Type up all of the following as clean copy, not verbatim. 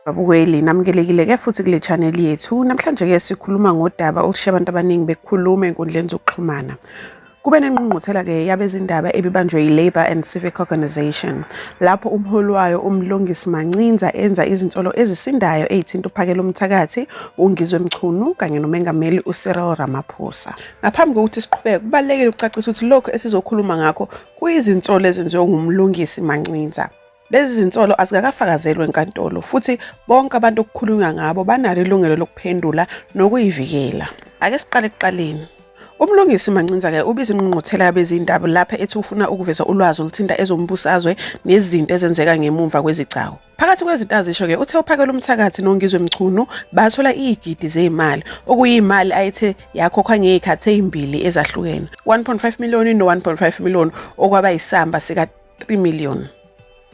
Babukeli namukelekile ke futhi kule channel yethu. Namhlanje ke sikhuluma ngodaba olushiya abantu abaningi bekhuluma enkundleni zokuxhumana. Kube nenqungquthela ke yabezindaba ebibanjwe yi-Labour and Civic Organisation lapho umholi wayo uMlungisi Mancinza enza izinsolo ezisindayo ezithinta uphakela umthakathi uNgizwe Mchunu kanye nomengameli uCyril Ramaphosa. Ngaphambi kokuthi siqhubeke kubalekile ukucacisa ukuthi lokho esizokhuluma ngakho kuyizinsolo ezenziwe nguMlungisi Mancinza. Lezi zinsolo azikakafakazelwe enkantolo futhi bonke abantu okukhulunywa ngabo banalo ilungelo lokuphendula nokuyivikela. Ake siqale ekuqaleni. Umlungisi Mancinza ke ubiza inqungquthela yabezindaba lapha ethi ufuna ukuveza ulwazi oluthinta ezombusazwe nezinto ezenzeka ngemumva kwezigcawu. Phakathi kwezinto azisho ke uthe uphakela umthakathi noNgizwe Mchunu bathola izigidi zemali okuyimali ayethe yakhokhwa ngezikhathi ezimbili ezahlukene 1.5 million no 1.5 million okwaba isamba sika 3 million.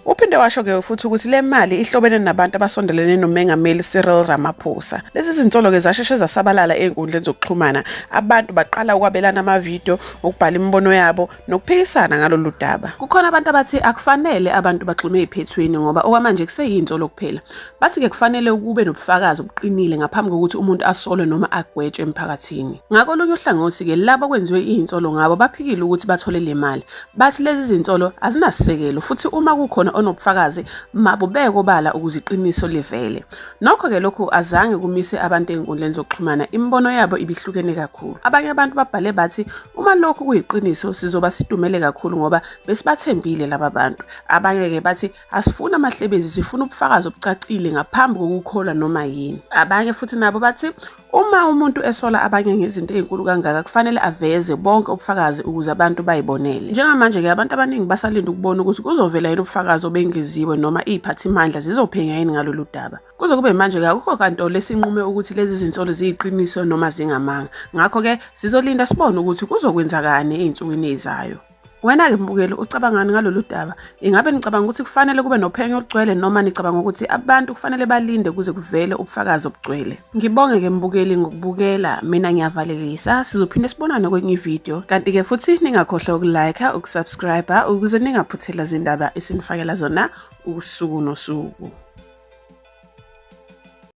Uphinde washo ke futhi ukuthi le mali ihlobene nabantu abasondelene nomengameli Cyril Ramaphosa. Lezi zinsolo ke zasheshe zasabalala einkundleni zokuxhumana. Abantu baqala ukwabelana amavideo, ukubhala imibono yabo nokuphikisana ngalolu daba. Kukhona abantu abathi akufanele abantu baxhume eziphethweni ngoba okwamanje kuseyinsolo kuphela. Bathi ke kufanele ukube nobufakazi obuqinile ngaphambi kokuthi umuntu asolwe noma agwetshwe emphakathini. Ngakho lonke uhlangothi ke labo kwenziwe izinsolo ngabo baphikile ukuthi bathole le mali. Bathi lezi zinsolo azinasisekelo futhi uma kukhona onobufakazi mabubeke obala ukuze iqiniso livele. Nokho ke lokhu azange kumise abantu einkundleni zokuxhumana, imbono yabo ibihlukene kakhulu. Abanye abantu babhale bathi uma lokhu kuyiqiniso sizoba sidumele kakhulu ngoba besibathembile laba bantu. Abanye ke bathi asifuna amahlebezi, sifuna ubufakazi obucacile ngaphambi kokukholwa noma yini. Abanye futhi nabo bathi uma umuntu esola abanye ngezinto ezinkulu kangaka kufanele aveze bonke ubufakazi ukuze abantu bayibonele. Njengamanje ke abantu abaningi basalinda ukubona ukuthi kuzovela yini ubufakazi obengeziwe noma iziphathimandla zizophenya yini ngalolu daba. Kuze kube manje ke akukho kanto lesinqume ukuthi lezi zinsolo ziyiqiniso noma zingamanga. Ngakho ke sizolinda sibone ukuthi kuzokwenzakani ezinsukwini ezizayo. Wena ke mbukeli ucabangani ngalolu daba? Ingabe nicabanga ukuthi kufanele kube nophenyo olugcwele noma nicabanga ukuthi abantu kufanele balinde kuze kuvele ubufakazi obugcwele? Ngibonge ke mbukeli ngokubukela. Mina ngiyavalelisa, sizophinde sibonane kwenye video. Kanti ke futhi ningakhohlwa ukulike, ukusubscribe ukuze ningaphuthela izindaba esinifakela zona usuku nosuku.